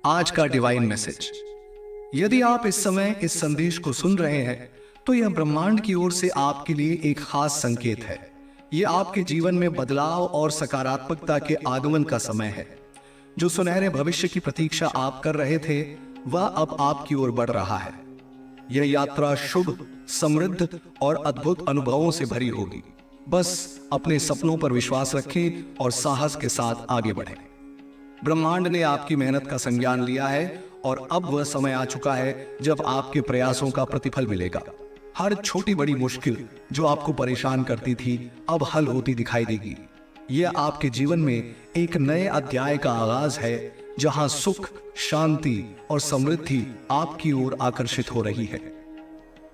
आज का divine message. यदि आप इस समय इस संदेश को सुन रहे हैं तो यह ब्रह्मांड की ओर से आपके लिए एक खास संकेत है। यह आपके जीवन में बदलाव और सकारात्मकता के आगमन का समय है। जो सुनहरे भविष्य की प्रतीक्षा आप कर रहे थे वह अब आपकी ओर बढ़ रहा है। यह यात्रा शुभ, समृद्ध और अद्भुत अनुभवों से भरी होगी। बस अपने सपनों पर विश्वास रखें और साहस के साथ आगे बढ़ें। ब्रह्मांड ने आपकी मेहनत का संज्ञान लिया है और अब वह समय आ चुका है जब आपके प्रयासों का प्रतिफल मिलेगा। हर छोटी बड़ी मुश्किल जो आपको परेशान करती थी अब हल होती दिखाई देगी। यह आपके जीवन में एक नए अध्याय का आगाज है जहां सुख, शांति और समृद्धि आपकी ओर आकर्षित हो रही है।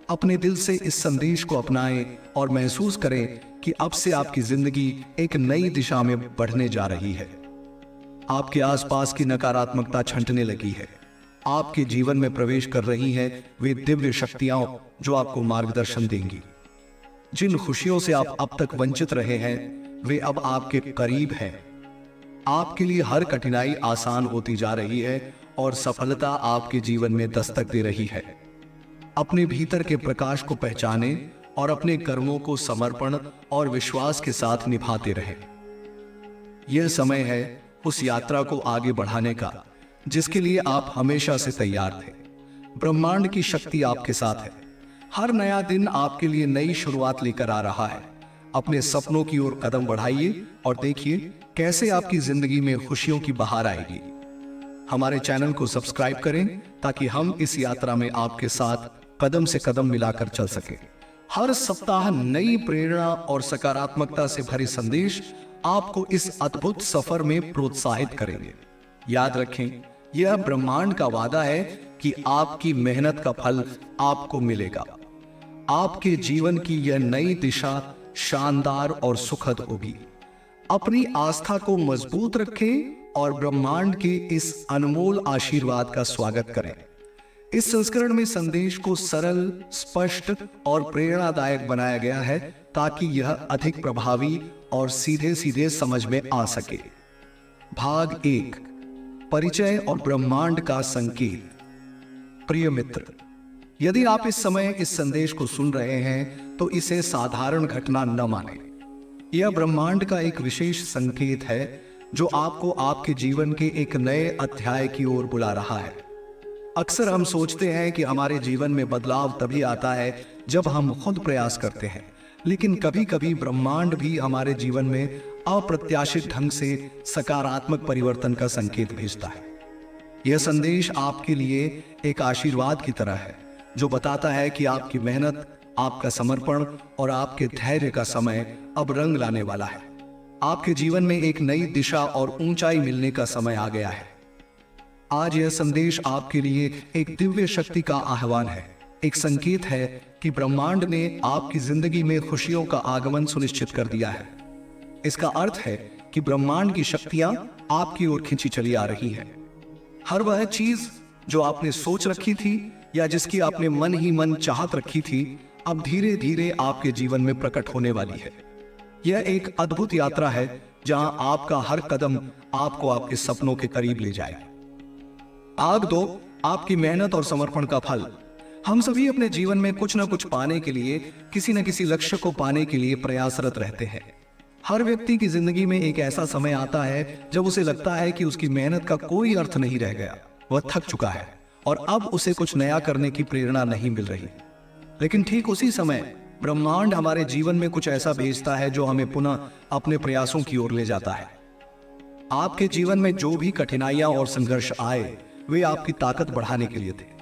अपने दिल से इस संदेश को अपनाएं और महसूस करें कि अब से आपकी जिंदगी एक नई दिशा में बढ़ने जा रही है। आपके आसपास की नकारात्मकता छंटने लगी है। आपके जीवन में प्रवेश कर रही हैं वे दिव्य शक्तियां जो आपको मार्गदर्शन देंगी। जिन खुशियों से आप अब तक वंचित रहे हैं वे अब आपके करीब हैं। आपके लिए हर कठिनाई आसान होती जा रही है और सफलता आपके जीवन में दस्तक दे रही है। अपने भीतर के प्रकाश को पहचानें और अपने कर्मों को समर्पण और विश्वास के साथ निभाते रहें। यह समय है उस यात्रा को आगे बढ़ाने का जिसके लिए आप हमेशा से तैयार थे। ब्रह्मांड की शक्ति आपके साथ है। हर नया दिन आपके लिए नई शुरुआत लेकर आ रहा है। अपने सपनों की ओर कदम बढ़ाइए और देखिए कैसे आपकी जिंदगी में खुशियों की बहार आएगी। हमारे चैनल को सब्सक्राइब करें ताकि हम इस यात्रा में आपके साथ कदम से कदम मिलाकर चल सके। हर सप्ताह नई प्रेरणा और सकारात्मकता से भरे संदेश आपको इस अद्भुत सफर में प्रोत्साहित करेंगे। याद रखें, यह ब्रह्मांड का वादा है कि आपकी मेहनत का फल आपको मिलेगा। आपके जीवन की यह नई दिशा शानदार और सुखद होगी। अपनी आस्था को मजबूत रखें और ब्रह्मांड के इस अनमोल आशीर्वाद का स्वागत करें। इस संस्करण में संदेश को सरल, स्पष्ट और प्रेरणादायक बनाया गया है ताकि यह अधिक प्रभावी और सीधे सीधे समझ में आ सके। भाग 1, परिचय और ब्रह्मांड का संकेत। प्रिय मित्र, यदि आप इस समय इस संदेश को सुन रहे हैं तो इसे साधारण घटना न मानें। यह ब्रह्मांड का एक विशेष संकेत है जो आपको आपके जीवन के एक नए अध्याय की ओर बुला रहा है। अक्सर हम सोचते हैं कि हमारे जीवन में बदलाव तभी आता है जब हम खुद प्रयास करते हैं, लेकिन कभी कभी ब्रह्मांड भी हमारे जीवन में अप्रत्याशित ढंग से सकारात्मक परिवर्तन का संकेत भेजता है। यह संदेश आपके लिए एक आशीर्वाद की तरह है जो बताता है कि आपकी मेहनत, आपका समर्पण और आपके धैर्य का समय अब रंग लाने वाला है। आपके जीवन में एक नई दिशा और ऊंचाई मिलने का समय आ गया है। आज यह संदेश आपके लिए एक दिव्य शक्ति का आह्वान है। एक संकेत है कि ब्रह्मांड ने आपकी जिंदगी में खुशियों का आगमन सुनिश्चित कर दिया है। इसका अर्थ है कि ब्रह्मांड की शक्तियां आपकी ओर खींची चली आ रही हैं। हर वह चीज जो आपने सोच रखी थी या जिसकी आपने मन ही मन चाहत रखी थी अब धीरे धीरे आपके जीवन में प्रकट होने वाली है। यह एक अद्भुत यात्रा है जहां आपका हर कदम आपको आपके सपनों के करीब ले जाए। आग दो आपकी मेहनत और समर्पण का फल। हम सभी अपने जीवन में कुछ न कुछ पाने के लिए, किसी न किसी लक्ष्य को पाने के लिए प्रयासरत रहते हैं। हर व्यक्ति की जिंदगी में एक ऐसा समय आता है जब उसे लगता है कि उसकी मेहनत का कोई अर्थ नहीं रह गया, वह थक चुका है और अब उसे कुछ नया करने की प्रेरणा नहीं मिल रही। लेकिन ठीक उसी समय ब्रह्मांड हमारे जीवन में कुछ ऐसा भेजता है जो हमें पुनः अपने प्रयासों की ओर ले जाता है। आपके जीवन में जो भी कठिनाइयां और संघर्ष आए वे आपकी ताकत बढ़ाने के लिए थे।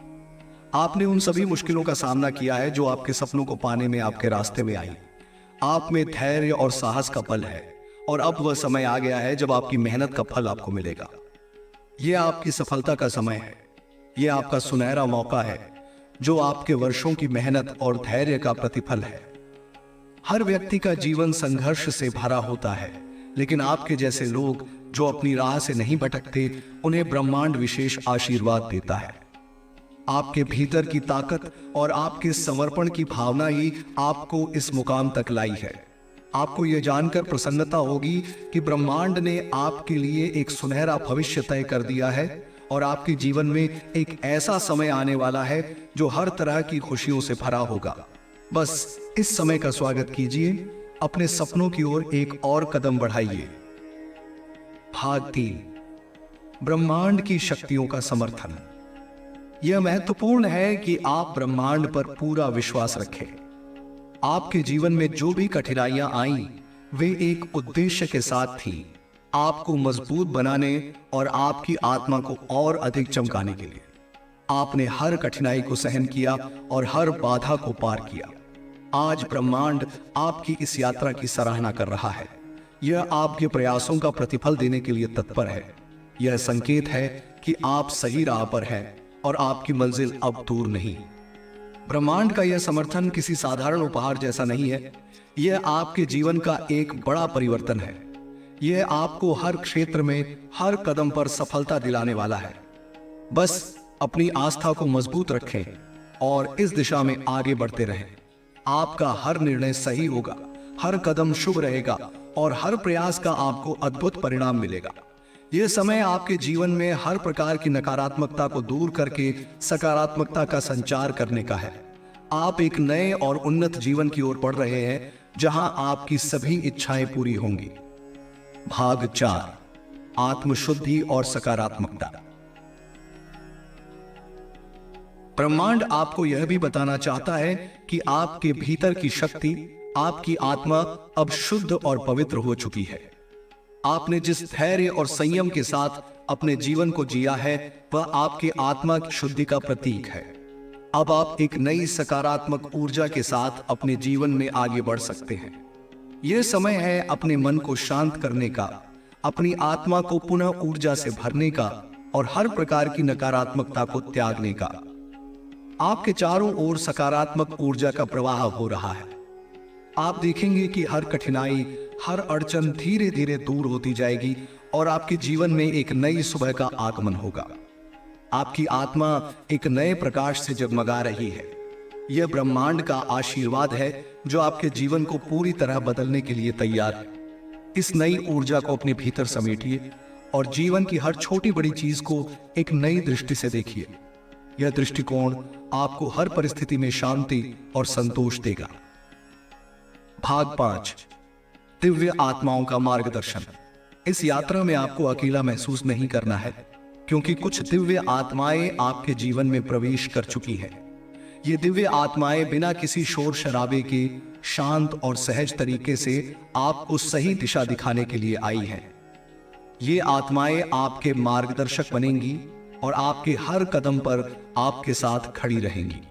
आपने उन सभी मुश्किलों का सामना किया है जो आपके सपनों को पाने में आपके रास्ते में आई। आप में धैर्य और साहस का बल है और अब वह समय आ गया है जब आपकी मेहनत का फल आपको मिलेगा। यह आपकी सफलता का समय है। यह आपका सुनहरा मौका है जो आपके वर्षों की मेहनत और धैर्य का प्रतिफल है। हर व्यक्ति का जीवन संघर्ष से भरा होता है, लेकिन आपके जैसे लोग जो अपनी राह से नहीं भटकते उन्हें ब्रह्मांड विशेष आशीर्वाद देता है। आपके भीतर की ताकत और आपके समर्पण की भावना ही आपको इस मुकाम तक लाई है। आपको यह जानकर प्रसन्नता होगी कि ब्रह्मांड ने आपके लिए एक सुनहरा भविष्य तय कर दिया है और आपके जीवन में एक ऐसा समय आने वाला है जो हर तरह की खुशियों से भरा होगा। बस इस समय का स्वागत कीजिए, अपने सपनों की ओर एक और कदम बढ़ाइए। भाग 3, ब्रह्मांड की शक्तियों का समर्थन। यह महत्वपूर्ण है कि आप ब्रह्मांड पर पूरा विश्वास रखें। आपके जीवन में जो भी कठिनाइयां आईं, वे एक उद्देश्य के साथ थी, आपको मजबूत बनाने और आपकी आत्मा को और अधिक चमकाने के लिए। आपने हर कठिनाई को सहन किया और हर बाधा को पार किया। आज ब्रह्मांड आपकी इस यात्रा की सराहना कर रहा है। यह आपके प्रयासों का प्रतिफल देने के लिए तत्पर है। यह संकेत है कि आप सही राह पर हैं और आपकी मंजिल अब दूर नहीं। ब्रह्मांड का यह समर्थन किसी साधारण उपहार जैसा नहीं है। यह आपके जीवन का एक बड़ा परिवर्तन है। यह आपको हर क्षेत्र में हर कदम पर सफलता दिलाने वाला है। बस अपनी आस्था को मजबूत रखें और इस दिशा में आगे बढ़ते रहें। आपका हर निर्णय सही होगा, हर कदम शुभ रहेगा और हर प्रयास का आपको अद्भुत परिणाम मिलेगा। यह समय आपके जीवन में हर प्रकार की नकारात्मकता को दूर करके सकारात्मकता का संचार करने का है। आप एक नए और उन्नत जीवन की ओर बढ़ रहे हैं, जहां आपकी सभी इच्छाएं पूरी होंगी। भाग 4, आत्मशुद्धि और सकारात्मकता। ब्रह्मांड आपको यह भी बताना चाहता है कि आपके भीतर की शक्ति, आपकी आत्मा अब शुद्ध और पवित्र हो चुकी है। आपने जिस धैर्य और संयम के साथ अपने जीवन को जिया है, वह आपके आत्मा की शुद्धि का प्रतीक है। अब आप एक नई सकारात्मक ऊर्जा के साथ अपने जीवन में आगे बढ़ सकते हैं। यह समय है अपने मन को शांत करने का, अपनी आत्मा को पुनः ऊर्जा से भरने का और हर प्रकार की नकारात्मकता को त्यागने का। आपके चारों ओर सकारात्मक ऊर्जा का प्रवाह हो रहा है। आप देखेंगे कि हर कठिनाई, हर अड़चन धीरे धीरे दूर होती जाएगी और आपके जीवन में एक नई सुबह का आगमन होगा। आपकी आत्मा एक नए प्रकाश से जगमगा रही है। यह ब्रह्मांड का आशीर्वाद है जो आपके जीवन को पूरी तरह बदलने के लिए तैयार है। इस नई ऊर्जा को अपने भीतर समेटिए और जीवन की हर छोटी बड़ी चीज को एक नई दृष्टि से देखिए। यह दृष्टिकोण आपको हर परिस्थिति में शांति और संतोष देगा। भाग 5, दिव्य आत्माओं का मार्गदर्शन। इस यात्रा में आपको अकेला महसूस नहीं करना है, क्योंकि कुछ दिव्य आत्माएं आपके जीवन में प्रवेश कर चुकी हैं। ये दिव्य आत्माएं बिना किसी शोर शराबे के शांत और सहज तरीके से आपको सही दिशा दिखाने के लिए आई हैं। ये आत्माएं आपके मार्गदर्शक बनेंगी और आपके हर कदम पर आपके साथ खड़ी रहेंगी।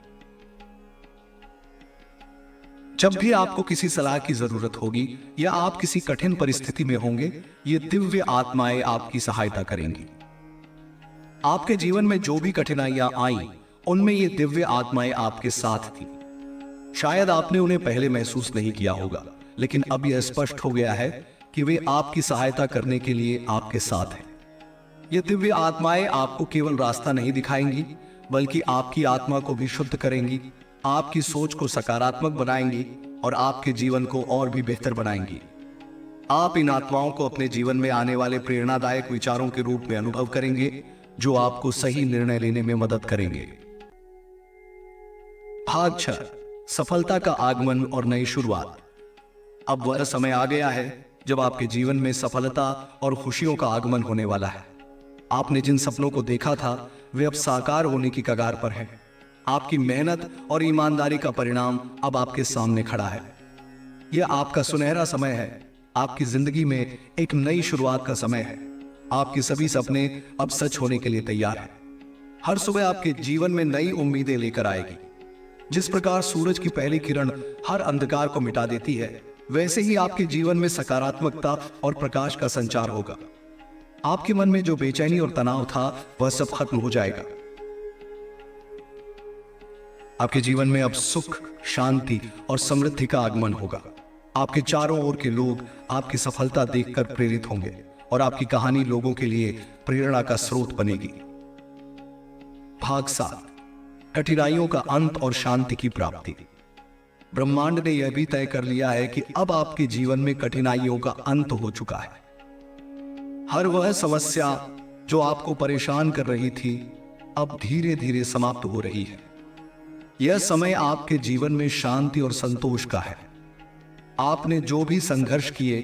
जब भी आपको किसी सलाह की जरूरत होगी या आप किसी कठिन परिस्थिति में होंगे, ये दिव्य आत्माएं आपकी सहायता करेंगी। आपके जीवन में जो भी कठिनाइयां आईं, उनमें ये दिव्य आत्माएं आपके साथ थी। शायद आपने उन्हें पहले महसूस नहीं किया होगा, लेकिन अब यह स्पष्ट हो गया है कि वे आपकी सहायता करने के लिए आपके साथ हैं। ये दिव्य आत्माएं आपको केवल रास्ता नहीं दिखाएंगी, बल्कि आपकी आत्मा को भी शुद्ध करेंगी, आपकी सोच को सकारात्मक बनाएंगी और आपके जीवन को और भी बेहतर बनाएंगी। आप इन आत्माओं को अपने जीवन में आने वाले प्रेरणादायक विचारों के रूप में अनुभव करेंगे, जो आपको सही निर्णय लेने में मदद करेंगे। भाग 6, सफलता का आगमन और नई शुरुआत। अब वह समय आ गया है जब आपके जीवन में सफलता और खुशियों का आगमन होने वाला है। आपने जिन सपनों को देखा था, वे अब साकार होने की कगार पर हैं। आपकी मेहनत और ईमानदारी का परिणाम अब आपके सामने खड़ा है। यह आपका सुनहरा समय है। आपकी जिंदगी में एक नई शुरुआत का समय है। आपके सभी सपने अब सच होने के लिए तैयार हैं। हर सुबह आपके जीवन में नई उम्मीदें लेकर आएगी। जिस प्रकार सूरज की पहली किरण हर अंधकार को मिटा देती है, वैसे ही आपके जीवन में सकारात्मकता और प्रकाश का संचार होगा। आपके मन में जो बेचैनी और तनाव था, वह सब खत्म हो जाएगा। आपके जीवन में अब सुख, शांति और समृद्धि का आगमन होगा। आपके चारों ओर के लोग आपकी सफलता देखकर प्रेरित होंगे और आपकी कहानी लोगों के लिए प्रेरणा का स्रोत बनेगी। भाग 7, कठिनाइयों का अंत और शांति की प्राप्ति। ब्रह्मांड ने यह भी तय कर लिया है कि अब आपके जीवन में कठिनाइयों का अंत हो चुका है। हर वह समस्या, जो आपको परेशान कर रही थी अब धीरे धीरे समाप्त हो रही है। यह समय आपके जीवन में शांति और संतोष का है। आपने जो भी संघर्ष किए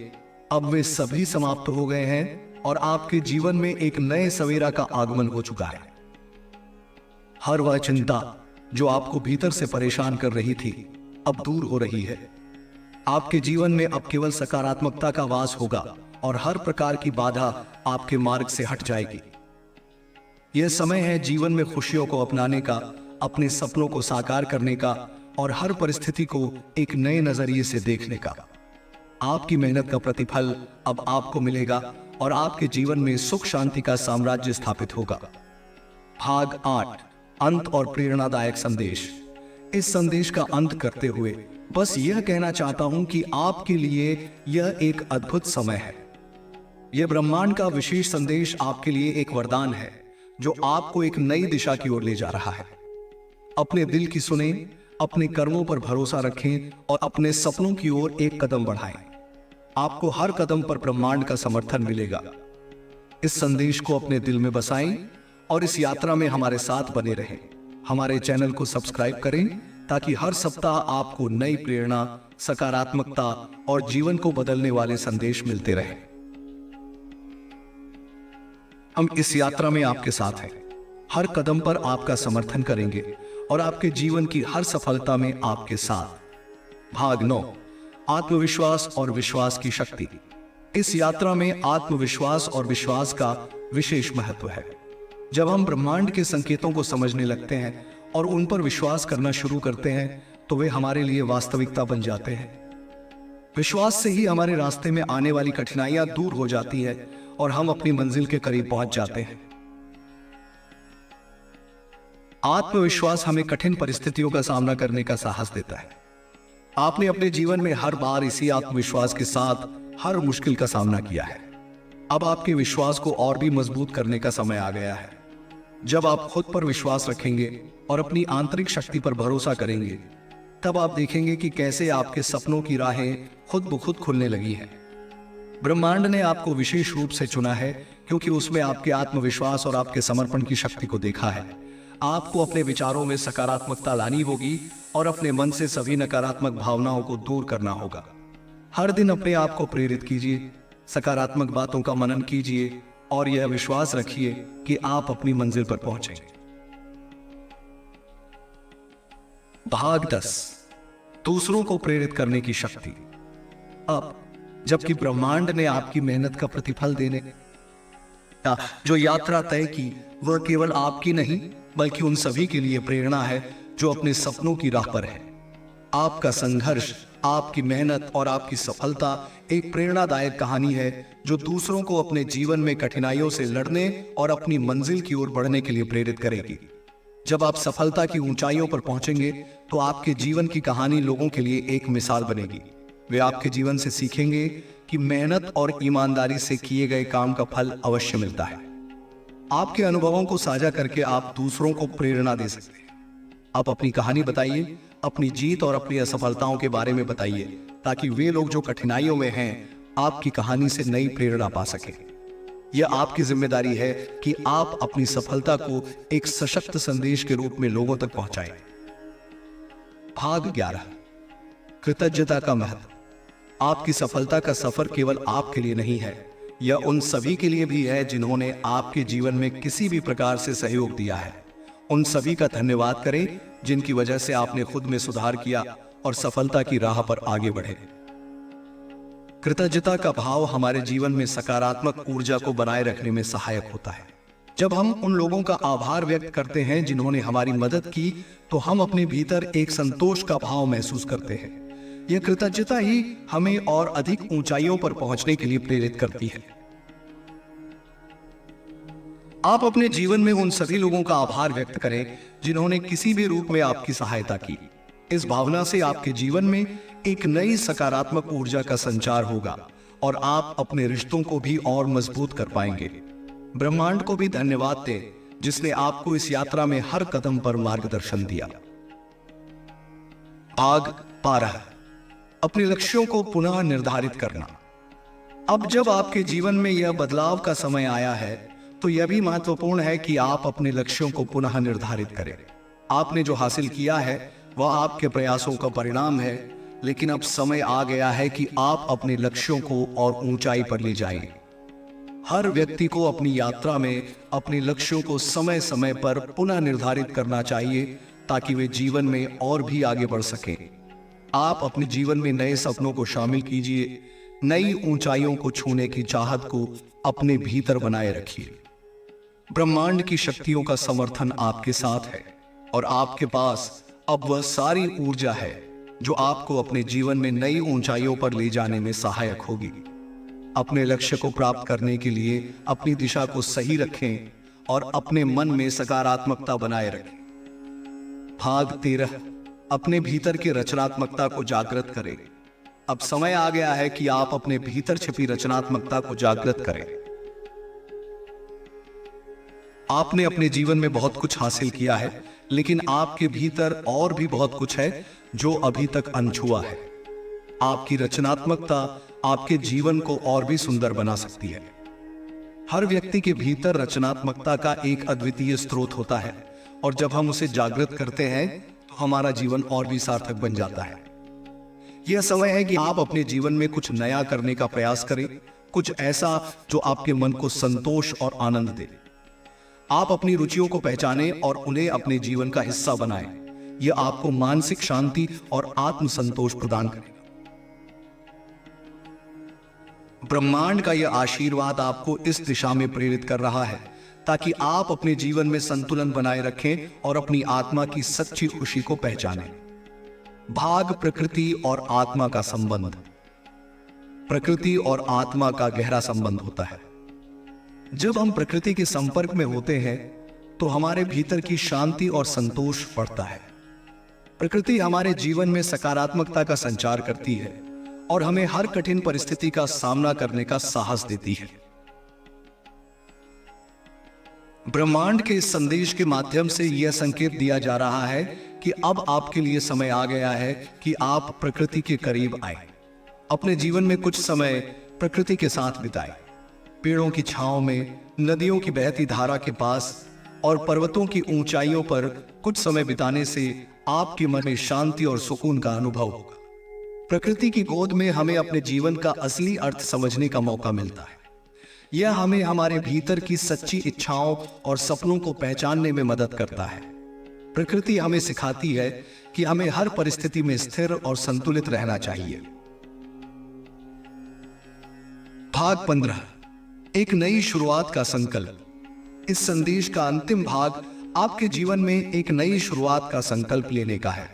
अब वे सभी समाप्त हो गए हैं और आपके जीवन में एक नए सवेरा का आगमन हो चुका है। हर वह चिंता जो आपको भीतर से परेशान कर रही थी अब दूर हो रही है। आपके जीवन में अब केवल सकारात्मकता का वास होगा और हर प्रकार की बाधा आपके मार्ग से हट जाएगी। यह समय है जीवन में खुशियों को अपनाने का, अपने सपनों को साकार करने का और हर परिस्थिति को एक नए नजरिए से देखने का। आपकी मेहनत का प्रतिफल अब आपको मिलेगा और आपके जीवन में सुख शांति का साम्राज्य स्थापित होगा। भाग 8, अंत और प्रेरणादायक संदेश। इस संदेश का अंत करते हुए बस यह कहना चाहता हूं कि आपके लिए यह एक अद्भुत समय है। यह ब्रह्मांड का विशेष संदेश आपके लिए एक वरदान है जो आपको एक नई दिशा की ओर ले जा रहा है। अपने दिल की सुने, अपने कर्मों पर भरोसा रखें और अपने सपनों की ओर एक कदम बढ़ाएं। आपको हर कदम पर ब्रह्मांड का समर्थन मिलेगा। इस संदेश को अपने दिल में बसाएं और इस यात्रा में हमारे साथ बने रहें। हमारे चैनल को सब्सक्राइब करें ताकि हर सप्ताह आपको नई प्रेरणा, सकारात्मकता और जीवन को बदलने वाले संदेश मिलते रहें। हम इस यात्रा में आपके साथ हैं। हर कदम पर आपका समर्थन करेंगे और आपके जीवन की हर सफलता में आपके साथ। भाग 9, आत्मविश्वास और विश्वास की शक्ति। इस यात्रा में आत्मविश्वास और विश्वास का विशेष महत्व है। जब हम ब्रह्मांड के संकेतों को समझने लगते हैं और उन पर विश्वास करना शुरू करते हैं तो वे हमारे लिए वास्तविकता बन जाते हैं। विश्वास से ही हमारे रास्ते में आने वाली कठिनाइयां दूर हो जाती है और हम अपनी मंजिल के करीब पहुंच जाते हैं। आत्मविश्वास हमें कठिन परिस्थितियों का सामना करने का साहस देता है। आपने अपने जीवन में हर बार इसी आत्मविश्वास के साथ हर मुश्किल का सामना किया है। अब आपके विश्वास को और भी मजबूत करने का समय आ गया है। जब आप खुद पर विश्वास रखेंगे और अपनी आंतरिक शक्ति पर भरोसा करेंगे तब आप देखेंगे कि कैसे आपके सपनों की राहें खुद ब खुद खुलने लगी हैं। ब्रह्मांड ने आपको विशेष रूप से चुना है क्योंकि उसमें आपके आत्मविश्वास और आपके समर्पण की शक्ति को देखा है। आपको अपने विचारों में सकारात्मकता लानी होगी और अपने मन से सभी नकारात्मक भावनाओं को दूर करना होगा। हर दिन अपने आप को प्रेरित कीजिए, सकारात्मक बातों का मनन कीजिए और यह विश्वास रखिए कि आप अपनी मंजिल पर पहुंचेंगे। भाग 10, दूसरों को प्रेरित करने की शक्ति। अब जबकि ब्रह्मांड ने आपकी मेहनत का प्रतिफल देने जो यात्रा तय की वह केवल आपकी नहीं बल्कि उन सभी के लिए प्रेरणा है जो अपने सपनों की राह पर है। आपका संघर्ष, आपकी मेहनत और आपकी सफलता एक प्रेरणादायक कहानी है जो दूसरों को अपने जीवन में कठिनाइयों से लड़ने और अपनी मंजिल की ओर बढ़ने के लिए प्रेरित करेगी। जब आप सफलता की ऊंचाइयों पर पहुंचेंगे तो आपके जीवन की कहानी लोगों के लिए एक मिसाल बनेगी। वे आपके जीवन से सीखेंगे कि मेहनत और ईमानदारी से किए गए काम का फल अवश्य मिलता है। आपके अनुभवों को साझा करके आप दूसरों को प्रेरणा दे सकते हैं। आप अपनी कहानी बताइए, अपनी जीत और अपनी असफलताओं के बारे में बताइए ताकि वे लोग जो कठिनाइयों में हैं आपकी कहानी से नई प्रेरणा पा सकें। यह आपकी जिम्मेदारी है कि आप अपनी सफलता को एक सशक्त संदेश के रूप में लोगों तक पहुंचाएं। भाग 11, कृतज्ञता का महत्व। आपकी सफलता का सफर केवल आपके लिए नहीं है, यह उन सभी के लिए भी है जिन्होंने आपके जीवन में किसी भी प्रकार से सहयोग दिया है। उन सभी का धन्यवाद करें जिनकी वजह से आपने खुद में सुधार किया और सफलता की राह पर आगे बढ़े। कृतज्ञता का भाव हमारे जीवन में सकारात्मक ऊर्जा को बनाए रखने में सहायक होता है। जब हम उन लोगों का आभार व्यक्त करते हैं जिन्होंने हमारी मदद की तो हम अपने भीतर एक संतोष का भाव महसूस करते हैं। यह कृतज्ञता ही हमें और अधिक ऊंचाइयों पर पहुंचने के लिए प्रेरित करती है। आप अपने जीवन में उन सभी लोगों का आभार व्यक्त करें जिन्होंने किसी भी रूप में आपकी सहायता की। इस भावना से आपके जीवन में एक नई सकारात्मक ऊर्जा का संचार होगा और आप अपने रिश्तों को भी और मजबूत कर पाएंगे। ब्रह्मांड को भी धन्यवाद दें जिसने आपको इस यात्रा में हर कदम पर मार्गदर्शन दिया। भाग 12, अपने लक्ष्यों को पुनः निर्धारित करना। अब जब आपके जीवन में यह बदलाव का समय आया है तो यह भी महत्वपूर्ण है कि आप अपने लक्ष्यों को पुनः निर्धारित करें। आपने जो हासिल किया है वह आपके प्रयासों का परिणाम है, लेकिन अब समय आ गया है कि आप अपने लक्ष्यों को और ऊंचाई पर ले जाएं। हर व्यक्ति को अपनी यात्रा में अपने लक्ष्यों को समय समय पर पुनः निर्धारित करना चाहिए ताकि वे जीवन में और भी आगे बढ़ सकें। आप अपने जीवन में नए सपनों को शामिल कीजिए, नई ऊंचाइयों को छूने की चाहत को अपने भीतर बनाए रखिए। ब्रह्मांड की शक्तियों का समर्थन आपके साथ है और आपके पास अब वह सारी ऊर्जा है जो आपको अपने जीवन में नई ऊंचाइयों पर ले जाने में सहायक होगी। अपने लक्ष्य को प्राप्त करने के लिए अपनी दिशा को सही रखें और अपने मन में सकारात्मकता बनाए रखें। भाग 13, अपने भीतर की रचनात्मकता को जागृत करें। अब समय आ गया है कि आप अपने भीतर छिपी रचनात्मकता को जागृत करें। आपने अपने जीवन में बहुत कुछ हासिल किया है, लेकिन आपके भीतर और भी बहुत कुछ है जो अभी तक अनछुआ है। आपकी रचनात्मकता आपके जीवन को और भी सुंदर बना सकती है। हर व्यक्ति के भीतर रचनात्मकता का एक अद्वितीय स्रोत होता है और जब हम उसे जागृत करते हैं तो हमारा जीवन और भी सार्थक बन जाता है। यह समय है कि आप अपने जीवन में कुछ नया करने का प्रयास करें, कुछ ऐसा जो आपके मन को संतोष और आनंद दे। आप अपनी रुचियों को पहचानें और उन्हें अपने जीवन का हिस्सा बनाएं। यह आपको मानसिक शांति और आत्मसंतोष प्रदान करेगा। ब्रह्मांड का यह आशीर्वाद आपको इस दिशा में प्रेरित कर रहा है ताकि आप अपने जीवन में संतुलन बनाए रखें और अपनी आत्मा की सच्ची खुशी को पहचानें। भाग प्रकृति और आत्मा का संबंध। प्रकृति और आत्मा का गहरा संबंध होता है। जब हम प्रकृति के संपर्क में होते हैं तो हमारे भीतर की शांति और संतोष बढ़ता है। प्रकृति हमारे जीवन में सकारात्मकता का संचार करती है और हमें हर कठिन परिस्थिति का सामना करने का साहस देती है। ब्रह्मांड के इस संदेश के माध्यम से यह संकेत दिया जा रहा है कि अब आपके लिए समय आ गया है कि आप प्रकृति के करीब आए। अपने जीवन में कुछ समय प्रकृति के साथ बिताएं। पेड़ों की छांव में, नदियों की बहती धारा के पास और पर्वतों की ऊंचाइयों पर कुछ समय बिताने से आपके मन में शांति और सुकून का अनुभव होगा। प्रकृति की गोद में हमें अपने जीवन का असली अर्थ समझने का मौका मिलता है। यह हमें हमारे भीतर की सच्ची इच्छाओं और सपनों को पहचानने में मदद करता है। प्रकृति हमें सिखाती है कि हमें हर परिस्थिति में स्थिर और संतुलित रहना चाहिए। भाग 15, एक नई शुरुआत का संकल्प। इस संदेश का अंतिम भाग आपके जीवन में एक नई शुरुआत का संकल्प लेने का है।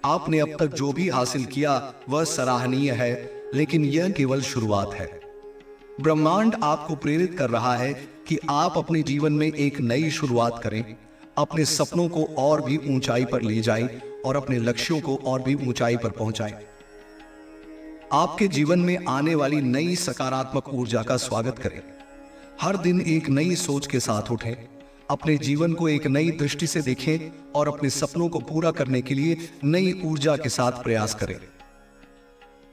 आपने अब तक जो भी हासिल किया वह सराहनीय है, लेकिन यह केवल शुरुआत है। ब्रह्मांड आपको प्रेरित कर रहा है कि आप अपने जीवन में एक नई शुरुआत करें, अपने सपनों को और भी ऊंचाई पर ले जाएं और अपने लक्ष्यों को और भी ऊंचाई पर पहुंचाएं। आपके जीवन में आने वाली नई सकारात्मक ऊर्जा का स्वागत करें। हर दिन एक नई सोच के साथ उठें, अपने जीवन को एक नई दृष्टि से देखें और अपने सपनों को पूरा करने के लिए नई ऊर्जा के साथ प्रयास करें।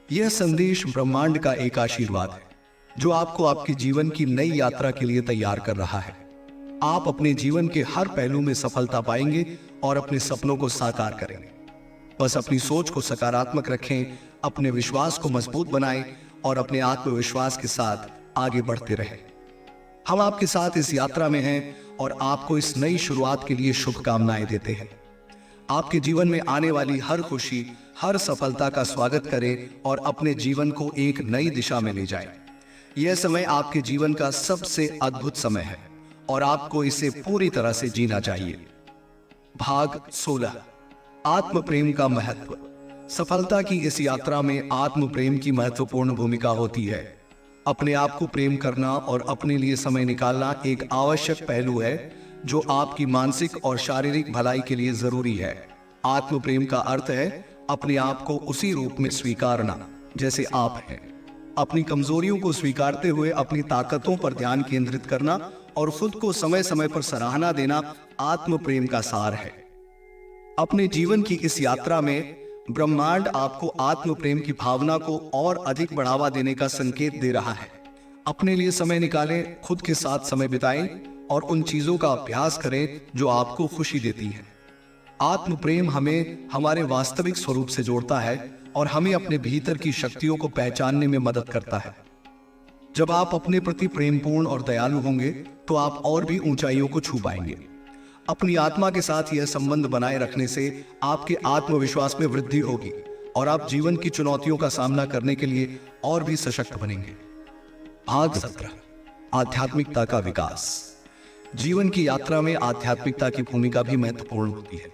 यह संदेश ब्रह्मांड का एक आशीर्वाद है जो आपको आपके जीवन की नई यात्रा के लिए तैयार कर रहा है। आप अपने जीवन के हर पहलू में सफलता पाएंगे और अपने सपनों को साकार करेंगे। बस अपनी सोच को सकारात्मक रखें, अपने विश्वास को मजबूत बनाएं और अपने आत्मविश्वास के साथ आगे बढ़ते रहें। हम आपके साथ इस यात्रा में हैं और आपको इस नई शुरुआत के लिए शुभकामनाएं देते हैं। आपके जीवन में आने वाली हर खुशी, हर सफलता का स्वागत करें और अपने जीवन को एक नई दिशा में ले जाएं। यह समय आपके जीवन का सबसे अद्भुत समय है और आपको इसे पूरी तरह से जीना चाहिए। भाग 16, आत्म प्रेम का महत्व। सफलता की इस यात्रा में आत्म प्रेम की महत्वपूर्ण भूमिका होती है। अपने आप को प्रेम करना और अपने लिए समय निकालना एक आवश्यक पहलू है जो आपकी मानसिक और शारीरिक भलाई के लिए जरूरी है। आत्म प्रेम का अर्थ है अपने आप को उसी रूप में स्वीकारना जैसे आप हैं। अपनी कमजोरियों को स्वीकारते हुए अपनी ताकतों पर ध्यान केंद्रित करना और खुद को समय समय पर सराहना देना आत्म प्रेम का सार है। अपने जीवन की इस यात्रा में ब्रह्मांड आपको आत्म प्रेम की भावना को और अधिक बढ़ावा देने का संकेत दे रहा है। अपने लिए समय निकालें, खुद के साथ समय बिताएं और उन चीजों का अभ्यास करें जो आपको खुशी देती हैं। आत्म प्रेम हमें हमारे वास्तविक स्वरूप से जोड़ता है और हमें अपने भीतर की शक्तियों को पहचानने में मदद करता है। जब आप अपने प्रति प्रेमपूर्ण और दयालु होंगे तो आप और भी ऊंचाइयों को छू पाएंगे। अपनी आत्मा के साथ यह संबंध बनाए रखने से आपके आत्मविश्वास में वृद्धि होगी और आप जीवन की चुनौतियों का सामना करने के लिए और भी सशक्त बनेंगे। भाग 17, आध्यात्मिकता का विकास। जीवन की यात्रा में आध्यात्मिकता की भूमिका भी महत्वपूर्ण होती है।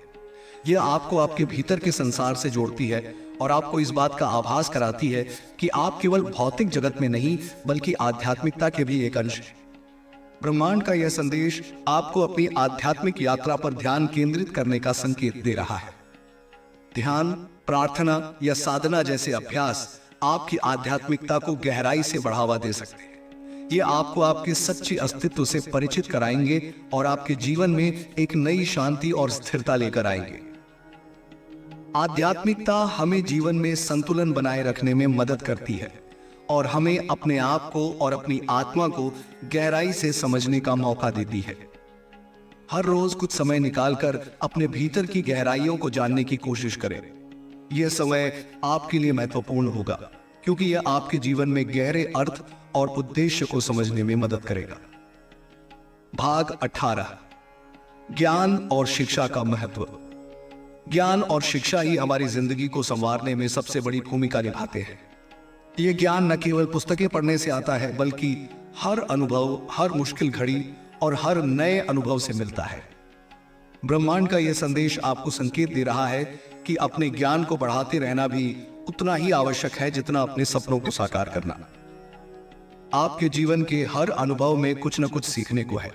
यह आपको आपके भीतर के संसार से जोड़ती है और आपको इस बात का आभास कराती है कि आप केवल भौतिक जगत में नहीं बल्कि आध्यात्मिकता के भी एक अंश हैं। ब्रह्मांड का यह संदेश आपको अपनी आध्यात्मिक यात्रा पर ध्यान केंद्रित करने का संकेत दे रहा है। ध्यान, प्रार्थना या साधना जैसे अभ्यास आपकी आध्यात्मिकता को गहराई से बढ़ावा दे सकते हैं। ये आपको आपके सच्चे अस्तित्व से परिचित कराएंगे और आपके जीवन में एक नई शांति और स्थिरता लेकर आएंगे। आध्यात्मिकता हमें जीवन में संतुलन बनाए रखने में मदद करती है और हमें अपने आप को और अपनी आत्मा को गहराई से समझने का मौका देती है। हर रोज कुछ समय निकालकर अपने भीतर की गहराइयों को जानने की कोशिश करें। यह समय आपके लिए महत्वपूर्ण होगा क्योंकि यह आपके जीवन में गहरे अर्थ और उद्देश्य को समझने में मदद करेगा। भाग 18, ज्ञान और शिक्षा का महत्व। ज्ञान और शिक्षा ही हमारी जिंदगी को संवारने में सबसे बड़ी भूमिका निभाते हैं। यह ज्ञान न केवल पुस्तकें पढ़ने से आता है बल्कि हर अनुभव, हर मुश्किल घड़ी और हर नए अनुभव से मिलता है। ब्रह्मांड का यह संदेश आपको संकेत दे रहा है कि अपने ज्ञान को बढ़ाते रहना भी उतना ही आवश्यक है जितना अपने सपनों को साकार करना। आपके जीवन के हर अनुभव में कुछ न कुछ सीखने को है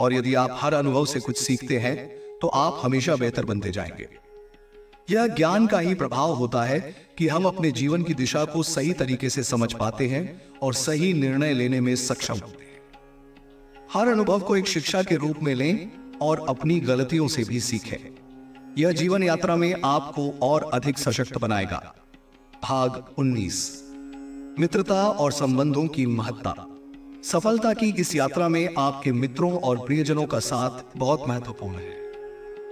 और यदि आप हर अनुभव से कुछ सीखते हैं तो आप हमेशा बेहतर बनते जाएंगे। यह ज्ञान का ही प्रभाव होता है कि हम अपने जीवन की दिशा को सही तरीके से समझ पाते हैं और सही निर्णय लेने में सक्षम होते हैं। हर अनुभव को एक शिक्षा के रूप में लें और अपनी गलतियों से भी सीखें। यह जीवन यात्रा में आपको और अधिक सशक्त बनाएगा। भाग 19, मित्रता और संबंधों की महत्ता। सफलता की इस यात्रा में आपके मित्रों और प्रियजनों का साथ बहुत महत्वपूर्ण है।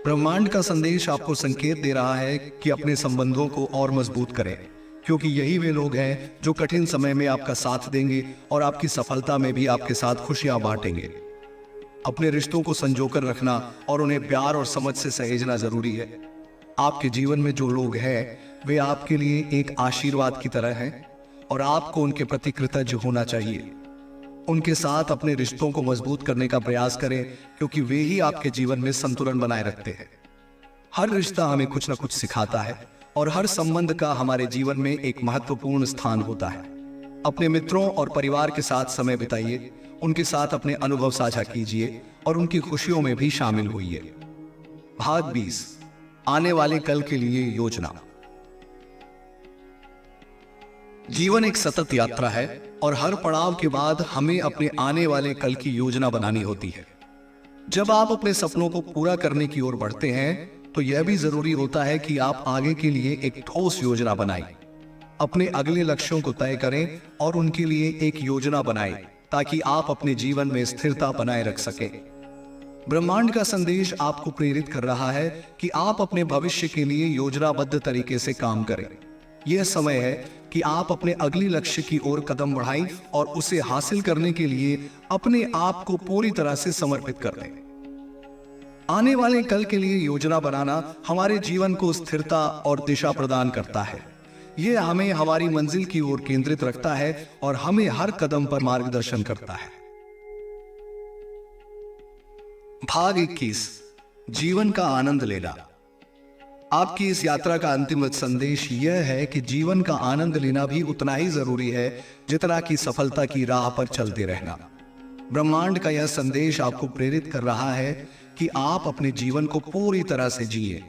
ब्रह्मांड का संदेश आपको संकेत दे रहा है कि अपने संबंधों को और मजबूत करें क्योंकि यही वे लोग हैं जो कठिन समय में आपका साथ देंगे और आपकी सफलता में भी आपके साथ खुशियां बांटेंगे। अपने रिश्तों को संजोकर रखना और उन्हें प्यार और समझ से सहेजना जरूरी है। आपके जीवन में जो लोग हैं वे आपके लिए एक आशीर्वाद की तरह हैं और आपको उनके प्रति कृतज्ञ होना चाहिए। उनके साथ अपने रिश्तों को मजबूत करने का प्रयास करें क्योंकि वे ही आपके जीवन में संतुलन बनाए रखते हैं। हर रिश्ता हमें कुछ न कुछ सिखाता है और हर संबंध का हमारे जीवन में एक महत्वपूर्ण स्थान होता है। अपने मित्रों और परिवार के साथ समय बिताइए, उनके साथ अपने अनुभव साझा कीजिए और उनकी खुशियों में भी शामिल होइए। भाग 20, आने वाले कल के लिए योजना। जीवन एक सतत यात्रा है और हर पड़ाव के बाद हमें अपने आने वाले कल की योजना बनानी होती है। जब आप अपने सपनों को पूरा करने की ओर बढ़ते हैं तो यह भी जरूरी होता है कि आप आगे के लिए एक ठोस योजना बनाएं। अपने अगले लक्ष्यों को तय करें और उनके लिए एक योजना बनाएं ताकि आप अपने जीवन में स्थिरता बनाए रख सकें। ब्रह्मांड का संदेश आपको प्रेरित कर रहा है कि आप अपने भविष्य के लिए योजनाबद्ध तरीके से काम करें। यह समय है कि आप अपने अगले लक्ष्य की ओर कदम बढ़ाएं और उसे हासिल करने के लिए अपने आप को पूरी तरह से समर्पित कर दें। आने वाले कल के लिए योजना बनाना हमारे जीवन को स्थिरता और दिशा प्रदान करता है। यह हमें हमारी मंजिल की ओर केंद्रित रखता है और हमें हर कदम पर मार्गदर्शन करता है। भाग 21, जीवन का आनंद लेना। आपकी इस यात्रा का अंतिम संदेश यह है कि जीवन का आनंद लेना भी उतना ही जरूरी है जितना कि सफलता की राह पर चलते रहना। ब्रह्मांड का यह संदेश आपको प्रेरित कर रहा है कि आप अपने जीवन को पूरी तरह से जिए,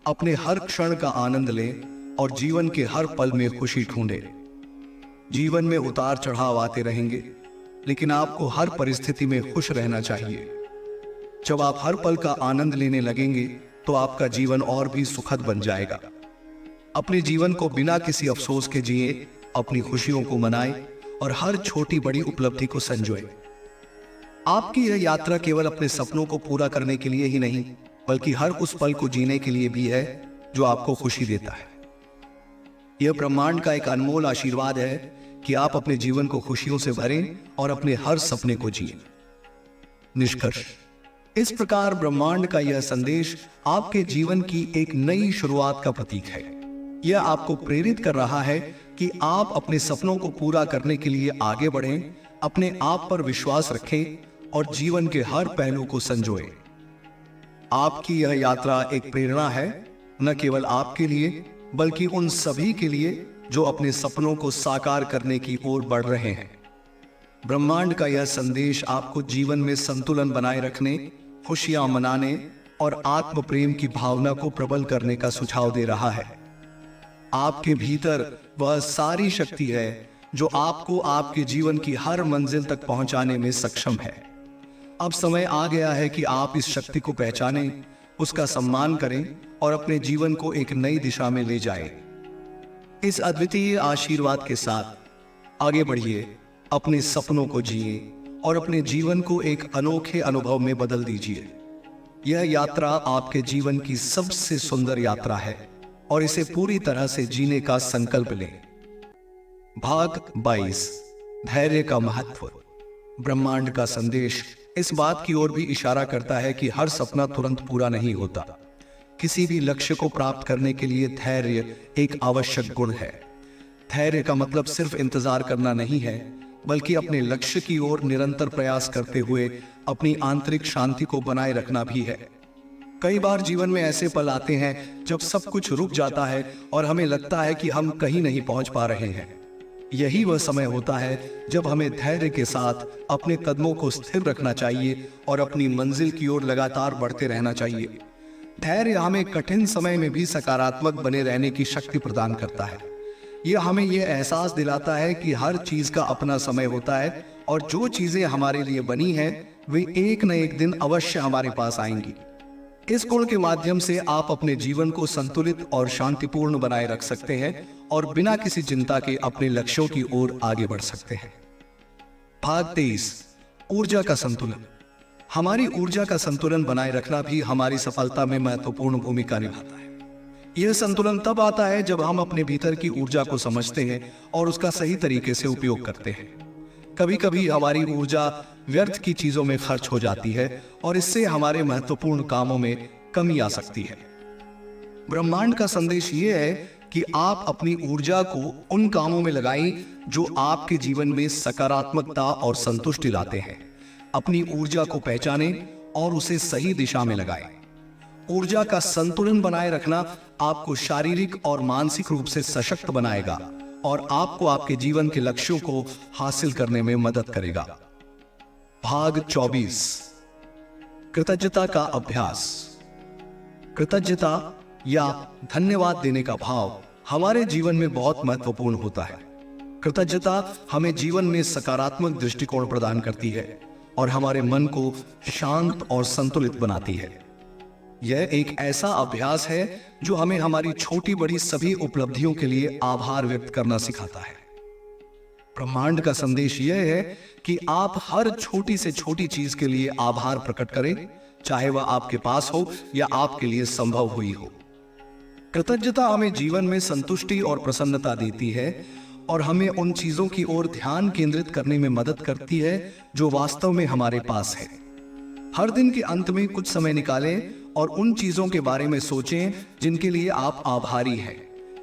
अपने हर क्षण का आनंद लें और जीवन के हर पल में खुशी ढूंढें। जीवन में उतार चढ़ाव आते रहेंगे, लेकिन आपको हर परिस्थिति में खुश रहना चाहिए। जब आप हर पल का आनंद लेने लगेंगे तो आपका जीवन और भी सुखद बन जाएगा। अपने जीवन को बिना किसी अफसोस के जिए, अपनी खुशियों को मनाएं और हर छोटी बड़ी उपलब्धि को संजोए। आपकी यह यात्रा केवल अपने सपनों को पूरा करने के लिए ही नहीं, बल्कि हर उस पल को जीने के लिए भी है जो आपको खुशी देता है। यह ब्रह्मांड का एक अनमोल आशीर्वाद है कि आप अपने जीवन को खुशियों से भरें और अपने हर सपने को जिएं। निष्कर्ष, इस प्रकार ब्रह्मांड का यह संदेश आपके जीवन की एक नई शुरुआत का प्रतीक है। यह आपको प्रेरित कर रहा है कि आप अपने सपनों को पूरा करने के लिए आगे बढ़ें, अपने आप पर विश्वास रखें और जीवन के हर पहलू को संजोएं। आपकी यह यात्रा एक प्रेरणा है, न केवल आपके लिए बल्कि उन सभी के लिए जो अपने सपनों को साकार करने की ओर बढ़ रहे हैं। ब्रह्मांड का यह संदेश आपको जीवन में संतुलन बनाए रखने, खुशियां मनाने और आत्म प्रेम की भावना को प्रबल करने का सुझाव दे रहा है। आपके भीतर वह सारी शक्ति है जो आपको आपके जीवन की हर मंजिल तक पहुंचाने में सक्षम है। अब समय आ गया है कि आप इस शक्ति को पहचानें, उसका सम्मान करें और अपने जीवन को एक नई दिशा में ले जाएं। इस अद्वितीय आशीर्वाद के साथ आगे बढ़िए, अपने सपनों को जिए और अपने जीवन को एक अनोखे अनुभव में बदल दीजिए। यह यात्रा आपके जीवन की सबसे सुंदर यात्रा है और इसे पूरी तरह से जीने का संकल्प लें। भाग 22, धैर्य का महत्व। ब्रह्मांड का संदेश इस बात की ओर भी इशारा करता है कि हर सपना तुरंत पूरा नहीं होता। किसी भी लक्ष्य को प्राप्त करने के लिए धैर्य एक आवश्यक गुण है। धैर्य का मतलब सिर्फ इंतजार करना नहीं है, बल्कि अपने लक्ष्य की ओर निरंतर प्रयास करते हुए अपनी आंतरिक शांति को बनाए रखना भी है। कई बार जीवन में ऐसे पल आते हैं जब सब कुछ रुक जाता है और हमें लगता है कि हम कहीं नहीं पहुंच पा रहे हैं। यही वह समय होता है जब हमें धैर्य के साथ अपने कदमों को स्थिर रखना चाहिए और अपनी मंजिल की ओर लगातार बढ़ते रहना चाहिए। धैर्य हमें कठिन समय में भी सकारात्मक बने रहने की शक्ति प्रदान करता है। यह हमें यह एहसास दिलाता है कि हर चीज का अपना समय होता है और जो चीजें हमारे लिए बनी हैं वे एक न एक दिन अवश्य हमारे पास आएंगी। इस गुण के माध्यम से आप अपने जीवन को संतुलित और शांतिपूर्ण बनाए रख सकते हैं और बिना किसी चिंता के अपने लक्ष्यों की ओर आगे बढ़ सकते हैं। भाग 23, ऊर्जा का संतुलन। हमारी ऊर्जा का संतुलन बनाए रखना भी हमारी सफलता में महत्वपूर्ण भूमिका निभाता है। यह संतुलन तब आता है जब हम अपने भीतर की ऊर्जा को समझते हैं और उसका सही तरीके से उपयोग करते हैं। कभी कभी हमारी ऊर्जा व्यर्थ की चीजों में खर्च हो जाती है और इससे हमारे महत्वपूर्ण कामों में कमी आ सकती है। ब्रह्मांड का संदेश यह है कि आप अपनी ऊर्जा को उन कामों में लगाएं जो आपके जीवन में सकारात्मकता और संतुष्टि लाते हैं। अपनी ऊर्जा को पहचानें और उसे सही दिशा में लगाएं। ऊर्जा का संतुलन बनाए रखना आपको शारीरिक और मानसिक रूप से सशक्त बनाएगा और आपको आपके जीवन के लक्ष्यों को हासिल करने में मदद करेगा। भाग 24, कृतज्ञता का अभ्यास। कृतज्ञता या धन्यवाद देने का भाव हमारे जीवन में बहुत महत्वपूर्ण होता है। कृतज्ञता हमें जीवन में सकारात्मक दृष्टिकोण प्रदान करती है और हमारे मन को शांत और संतुलित बनाती है। यह एक ऐसा अभ्यास है जो हमें हमारी छोटी बड़ी सभी उपलब्धियों के लिए आभार व्यक्त करना सिखाता है। ब्रह्मांड का संदेश यह है कि आप हर छोटी से छोटी चीज के लिए आभार प्रकट करें, चाहे वह आपके पास हो या आपके लिए संभव हुई हो। कृतज्ञता हमें जीवन में संतुष्टि और प्रसन्नता देती है और हमें उन चीजों की ओर ध्यान केंद्रित करने में मदद करती है जो वास्तव में हमारे पास है। हर दिन के अंत में कुछ समय निकालें और उन चीजों के बारे में सोचें जिनके लिए आप आभारी हैं।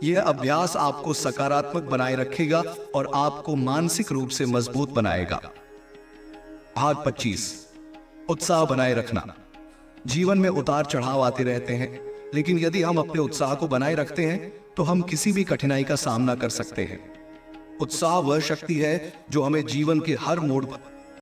यह अभ्यास आपको सकारात्मक बनाए रखेगा और आपको मानसिक रूप से मजबूत बनाएगा। भाग 25, उत्साह बनाए रखना। जीवन में उतार चढ़ाव आते रहते हैं, लेकिन यदि हम अपने उत्साह को बनाए रखते हैं तो हम किसी भी कठिनाई का सामना कर सकते हैं। उत्साह वह शक्ति है जो हमें जीवन के हर मोड़